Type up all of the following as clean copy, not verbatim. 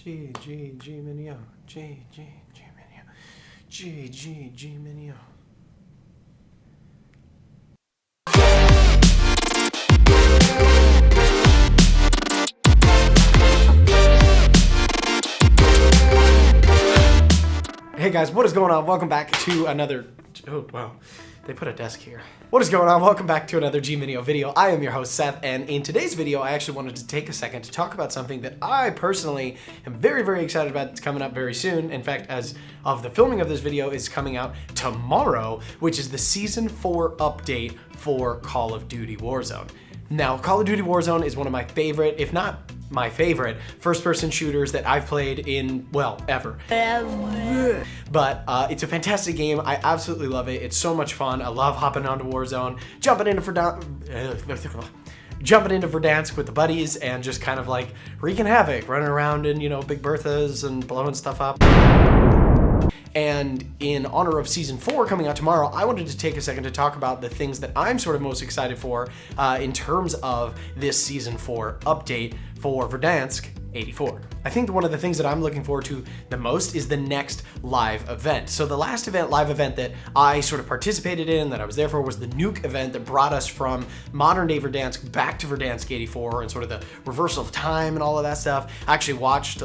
G-Mineo. G-Mineo. G-Mineo. Hey guys, what is going on? Welcome back to another... Oh, wow. They put a desk here. What is going on? Welcome back to another G-Mineo video. I am your host, Seth, and in today's video, I actually wanted to take a second to talk about something that I personally am very, very excited about. It's coming up very soon. In fact, as of the filming of this video is coming out tomorrow, which is the Season 4 update for Call of Duty Warzone. Now, Call of Duty Warzone is one of my favorite, if not my favorite, first-person shooters that I've played in, well, ever. But it's a fantastic game. I absolutely love it. It's so much fun. I love hopping onto Warzone, jumping into Verdansk with the buddies and just kind of like wreaking havoc, running around in, you know, Big Berthas and blowing stuff up. And in honor of Season 4 coming out tomorrow, I wanted to take a second to talk about the things that I'm sort of most excited for in terms of this Season 4 update for Verdansk 84. I think one of the things that I'm looking forward to the most is the next live event. So the last live event that I sort of participated in, that I was there for, was the nuke event that brought us from modern day Verdansk back to Verdansk 84 and sort of the reversal of time and all of that stuff. I actually watched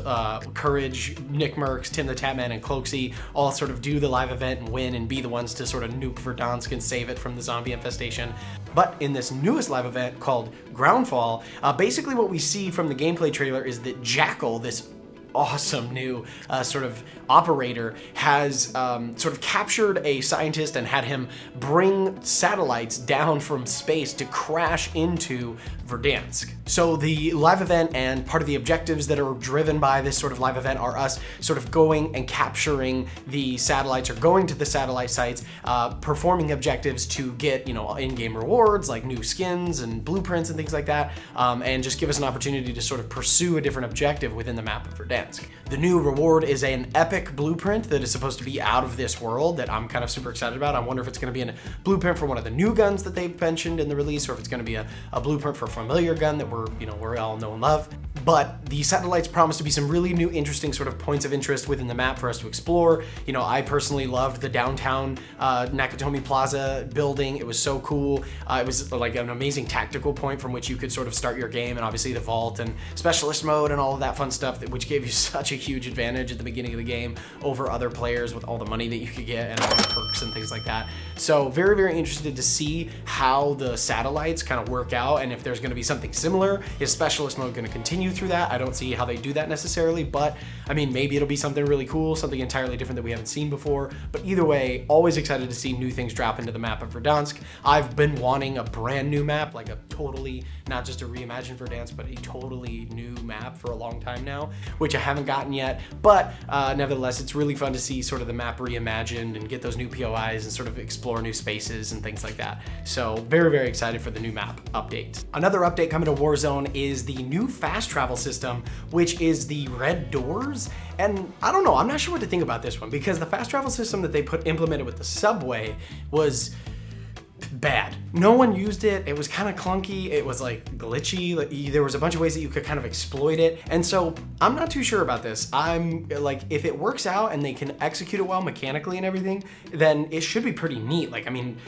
Courage, Nick Merckx, Tim the Tatman, and Cloaksy all sort of do the live event and win and be the ones to sort of nuke Verdansk and save it from the zombie infestation. But in this newest live event called Groundfall, basically what we see from the gameplay trailer is that Jackal, this awesome new sort of operator, has sort of captured a scientist and had him bring satellites down from space to crash into Verdansk. So the live event and part of the objectives that are driven by this sort of live event are us sort of going and capturing the satellites or going to the satellite sites, performing objectives to get, you know, in-game rewards like new skins and blueprints and things like that, and just give us an opportunity to sort of pursue a different objective within the map of Verdansk. The new reward is an epic blueprint that is supposed to be out of this world that I'm kind of super excited about. I wonder if it's going to be a blueprint for one of the new guns that they've mentioned in the release, or if it's going to be a blueprint for a familiar gun that we're all know and love. But the satellites promise to be some really new, interesting sort of points of interest within the map for us to explore. You know, I personally loved the downtown Nakatomi Plaza building. It was so cool. It was like an amazing tactical point from which you could sort of start your game, and obviously the vault and specialist mode and all of that fun stuff, which gave you such a huge advantage at the beginning of the game over other players with all the money that you could get and all the perks and things like that. So very, very interested to see how the satellites kind of work out, and if there's going to be something similar. Is specialist mode going to continue through that? I don't see how they do that necessarily, but I mean, maybe it'll be something really cool, something entirely different that we haven't seen before. But either way, always excited to see new things drop into the map of Verdansk. I've been wanting a brand new map, like a totally, not just a reimagined Verdansk, but a totally new map for a long time now, which I haven't gotten yet. But nevertheless, it's really fun to see sort of the map reimagined and get those new POIs and sort of explore new spaces and things like that. So very, very excited for the new map update. Another update coming to Warzone is the new fast travel system, which is the red doors. And I don't know, I'm not sure what to think about this one, because the fast travel system that they implemented with the subway was bad. No one used it. It was kind of clunky. It was like glitchy. Like, there was a bunch of ways that you could kind of exploit it. And so I'm not too sure about this. I'm like, if it works out and they can execute it well mechanically and everything, then it should be pretty neat. Like, I mean,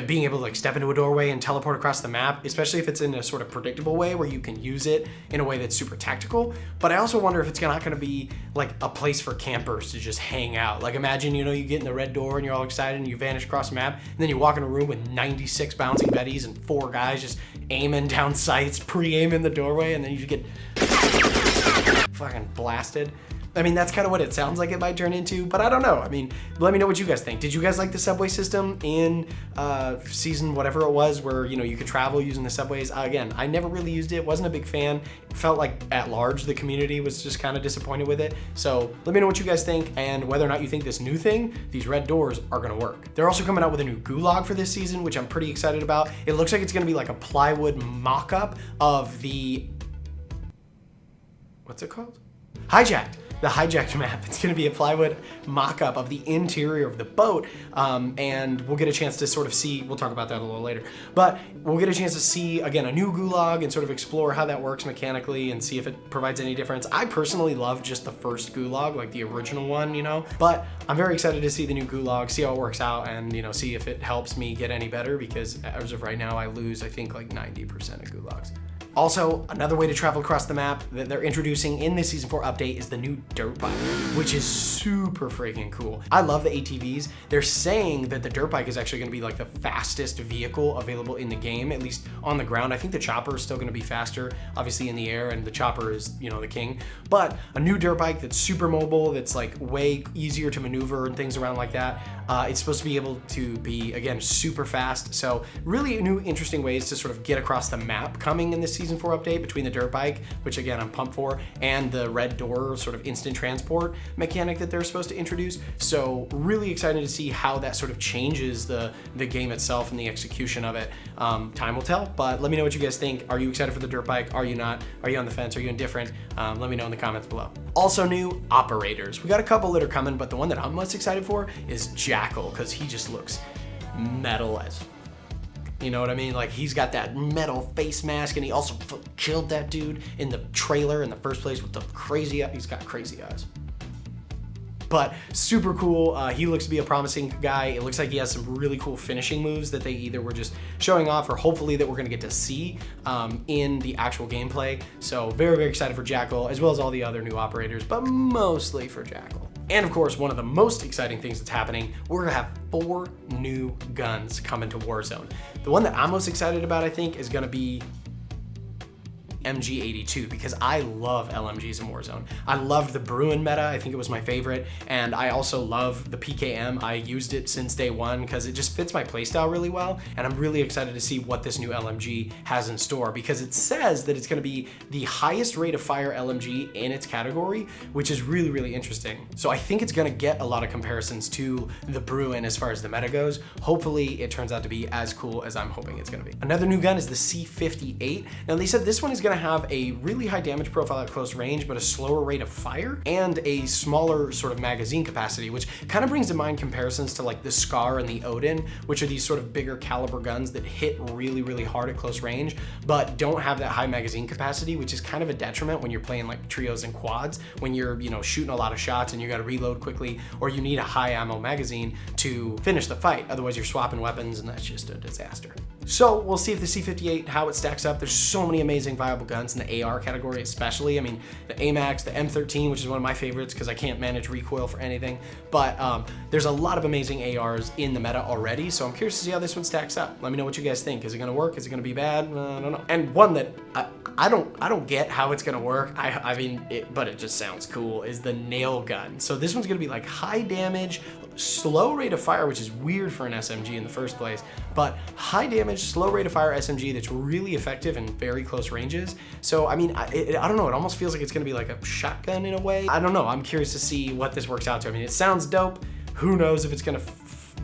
being able to like step into a doorway and teleport across the map, especially if it's in a sort of predictable way where you can use it in a way that's super tactical. But I also wonder if it's not going to be like a place for campers to just hang out. Like, imagine, you know, you get in the red door and you're all excited and you vanish across the map, and then you walk in a room with 96 bouncing betties and 4 guys just aiming down sights, pre-aiming the doorway, and then you just get fucking blasted. I mean, that's kind of what it sounds like it might turn into, but I don't know. I mean, let me know what you guys think. Did you guys like the subway system in season whatever it was, where, you know, you could travel using the subways? Again, I never really used it. Wasn't a big fan. It felt like at large the community was just kind of disappointed with it. So let me know what you guys think and whether or not you think this new thing, these red doors, are going to work. They're also coming out with a new gulag for this season, which I'm pretty excited about. It looks like it's going to be like a plywood mock-up of the... what's it called? Hijacked. the hijacked map. It's going to be a plywood mock-up of the interior of the boat, and we'll get a chance to sort of see, we'll talk about that a little later, but we'll get a chance to see, again, a new gulag and sort of explore how that works mechanically and see if it provides any difference. I personally love just the first gulag, like the original one, you know, but I'm very excited to see the new gulag, see how it works out, and, you know, see if it helps me get any better, because as of right now, I lose, I think, like 90% of gulags. Also, another way to travel across the map that they're introducing in this Season 4 update is the new dirt bike, which is super freaking cool. I love the ATVs. They're saying that the dirt bike is actually gonna be like the fastest vehicle available in the game, at least on the ground. I think the chopper is still gonna be faster, obviously in the air, and the chopper is, you know, the king. But a new dirt bike that's super mobile, that's like way easier to maneuver and things around like that. It's supposed to be able to be, again, super fast. So really new, interesting ways to sort of get across the map coming in this Season 4 update between the dirt bike, which again, I'm pumped for, and the red door sort of instant transport mechanic that they're supposed to introduce. So really excited to see how that sort of changes the game itself and the execution of it. Time will tell, but let me know what you guys think. Are you excited for the dirt bike? Are you not? Are you on the fence? Are you indifferent? Let me know in the comments below. Also new, operators. We got a couple that are coming, but the one that I'm most excited for is Jackal, because he just looks metal as, you know what I mean? Like, he's got that metal face mask, and he also killed that dude in the trailer in the first place with the crazy eyes. He's got crazy eyes. But super cool. He looks to be a promising guy. It looks like he has some really cool finishing moves that they either were just showing off or hopefully that we're gonna get to see in the actual gameplay. So very, very excited for Jackal, as well as all the other new operators, but mostly for Jackal. And of course, one of the most exciting things that's happening, we're gonna have 4 new guns coming to Warzone. The one that I'm most excited about, I think, is gonna be MG82, because I love LMGs in Warzone. I loved the Bruin meta, I think it was my favorite, and I also love the PKM. I used it since day one because it just fits my playstyle really well, and I'm really excited to see what this new LMG has in store, because it says that it's going to be the highest rate of fire LMG in its category, which is really, really interesting. So I think it's going to get a lot of comparisons to the Bruin as far as the meta goes. Hopefully it turns out to be as cool as I'm hoping it's going to be. Another new gun is the C58. Now they said this one is going to have a really high damage profile at close range, but a slower rate of fire and a smaller sort of magazine capacity, which kind of brings to mind comparisons to like the Scar and the Odin, which are these sort of bigger caliber guns that hit really, really hard at close range, but don't have that high magazine capacity, which is kind of a detriment when you're playing like trios and quads, when you're, you know, shooting a lot of shots and you got to reload quickly, or you need a high ammo magazine to finish the fight. Otherwise you're swapping weapons, and that's just a disaster. So we'll see if the C58, how it stacks up. There's so many amazing viable guns in the AR category especially. I mean, the AMAX, the M13, which is one of my favorites because I can't manage recoil for anything. But there's a lot of amazing ARs in the meta already, so I'm curious to see how this one stacks up. Let me know what you guys think. Is it gonna work? Is it gonna be bad? I don't know. And one that I don't get how it's gonna work, I mean, but it just sounds cool, is the nail gun. So this one's gonna be like high damage, slow rate of fire, which is weird for an SMG in the first place, but high damage, slow rate of fire SMG that's really effective in very close ranges. So I mean, I don't know, it almost feels like it's gonna be like a shotgun in a way. I don't know, I'm curious to see what this works out to. I mean, it sounds dope. Who knows if it's gonna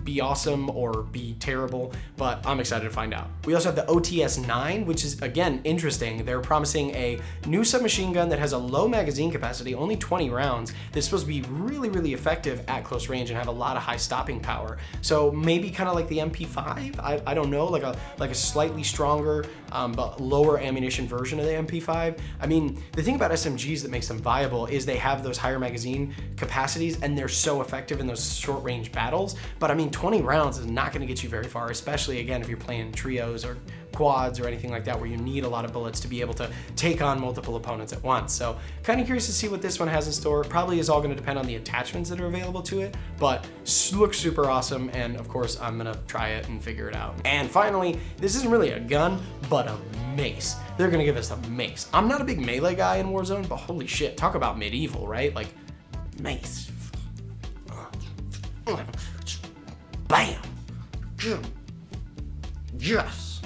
be awesome or be terrible, but I'm excited to find out. We also have the OTS-9, which is, again, interesting. They're promising a new submachine gun that has a low magazine capacity, only 20 rounds, that's supposed to be really, really effective at close range and have a lot of high stopping power. So maybe kind of like the MP5, I don't know, like a slightly stronger but lower ammunition version of the MP5. I mean, the thing about SMGs that makes them viable is they have those higher magazine capacities and they're so effective in those short range battles. But I mean, 20 rounds is not gonna get you very far, especially again, if you're playing trios or quads or anything like that, where you need a lot of bullets to be able to take on multiple opponents at once. So kind of curious to see what this one has in store. Probably is all gonna depend on the attachments that are available to it, but looks super awesome. And of course, I'm gonna try it and figure it out. And finally, this isn't really a gun, but a mace. They're gonna give us a mace. I'm not a big melee guy in Warzone, but holy shit, talk about medieval, right? Like, mace. Bam! Yes!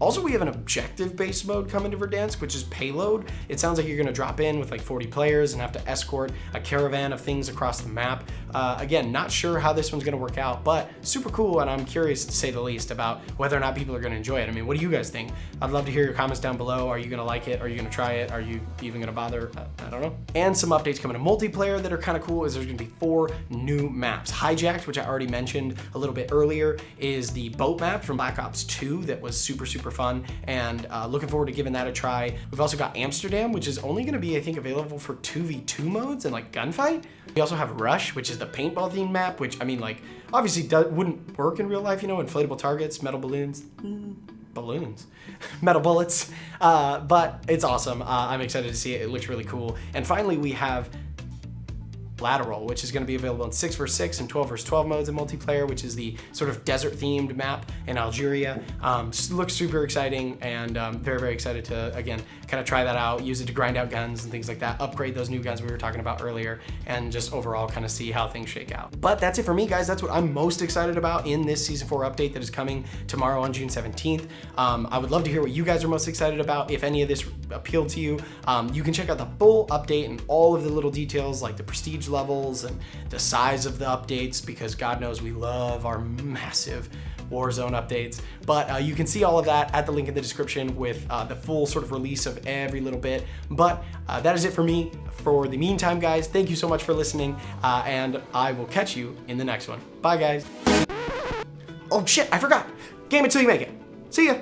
Also, we have an objective-based mode coming to Verdansk, which is payload. It sounds like you're gonna drop in with like 40 players and have to escort a caravan of things across the map. Again, not sure how this one's gonna work out, but super cool, and I'm curious to say the least about whether or not people are gonna enjoy it. I mean, what do you guys think? I'd love to hear your comments down below. Are you gonna like it? Are you gonna try it? Are you even gonna bother? I don't know. And some updates coming to multiplayer that are kind of cool is there's gonna be 4 new maps. Hijacked, which I already mentioned a little bit earlier, is the boat map from Black Ops 2 that was super fun, and looking forward to giving that a try. We've also got Amsterdam, which is only gonna be, I think, available for 2v2 modes and like gunfight. We also have Rush, which is the paintball themed map, which I mean, like, obviously wouldn't work in real life, you know, inflatable targets, metal balloons, metal bullets, but it's awesome. I'm excited to see it. It looks really cool. And finally, we have Lateral, which is going to be available in 6 vs 6 and 12 vs 12 modes in multiplayer, which is the sort of desert themed map in Algeria. Looks super exciting, and very excited to, again, kind of try that out, use it to grind out guns and things like that, upgrade those new guns we were talking about earlier, and just overall kind of see how things shake out. But that's it for me, guys. That's what I'm most excited about in this Season 4 update that is coming tomorrow on June 17th. I would love to hear what you guys are most excited about. If any of this appealed to you, you can check out the full update and all of the little details like the prestige levels and the size of the updates, because God knows we love our massive Warzone updates. But you can see all of that at the link in the description with the full sort of release of every little bit. But that is it for me. For the meantime, guys, thank you so much for listening, and I will catch you in the next one. Bye, guys. Oh shit, I forgot. Game it till you make it. See ya.